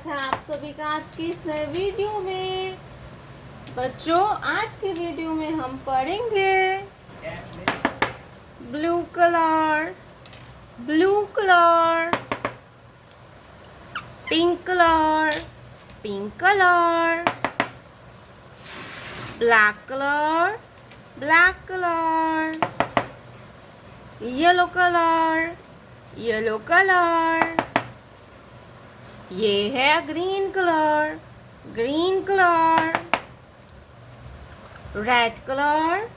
है आप सभी का आज की इस नए वीडियो में। बच्चों, आज के वीडियो में हम पढ़ेंगे blue colour, pink colour, black colour, yellow colour, ये है green colour, red colour,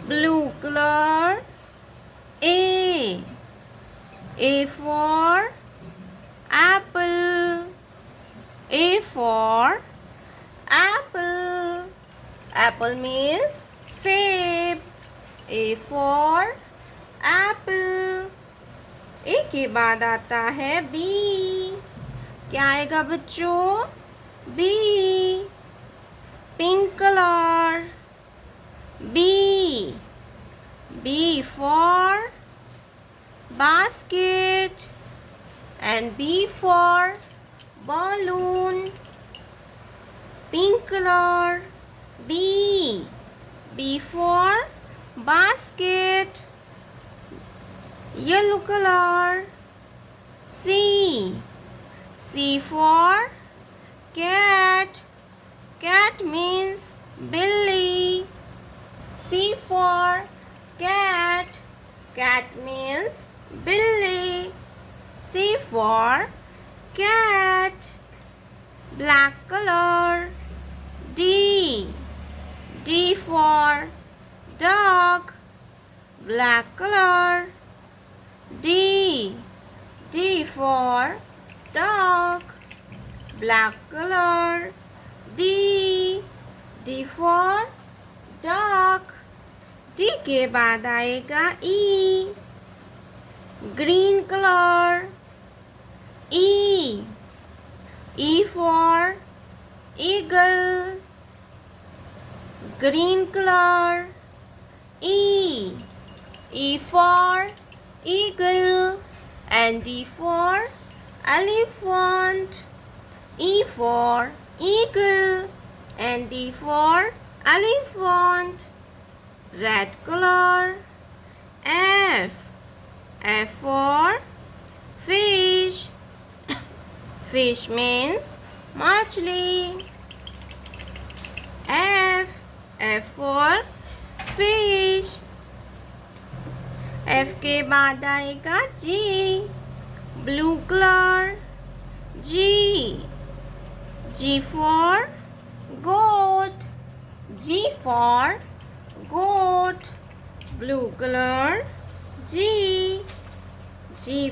blue colour, A for apple, apple means सेब, A for apple। ए के बाद आता है B, क्या आएगा बच्चों? B, pink colour, B for basket and B for balloon। Pink colour, B for basket। Yellow colour, C for cat means बिल्ली, C for cat means बिल्ली, C for cat। Black colour, D for dog, black colour, D for dog, black color, D for dog। D के बाद आएगा E, green color, E for eagle, green color, E for eagle and D for elephant, E for eagle and D for elephant। Red color, F for fish, fish means मछली, F for fish। F के बाद आएगा G, blue colour, G for goat, blue colour, G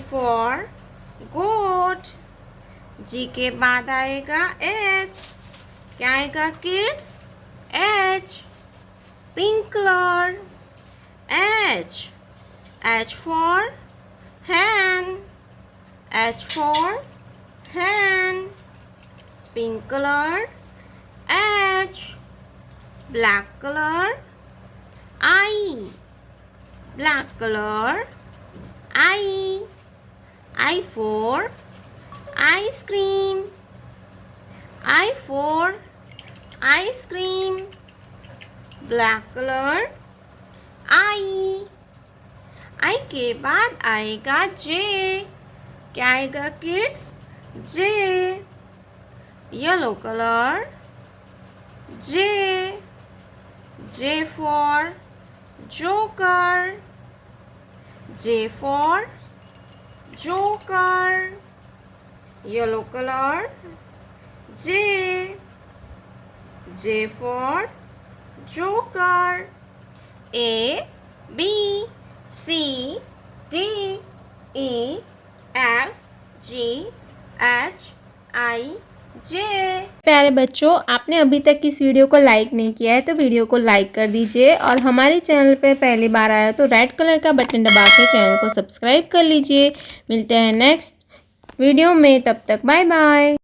for goat। G के बाद आएगा H, क्या आएगा kids? H, pink colour, H for hen, pink colour, H। Black colour, I for ice cream, black colour, I के बाद आएगा J, क्या आएगा kids? J, yellow colour, J for joker, yellow colour, J for joker। A B C D E F G H I J। प्यारे बच्चों, आपने अभी तक इस वीडियो को लाइक नहीं किया है तो वीडियो को लाइक कर दीजिए और हमारे चैनल पे पहली बार आया तो रेड कलर का बटन दबा के चैनल को सब्सक्राइब कर लीजिए। मिलते हैं नेक्स्ट वीडियो में, तब तक बाय बाय।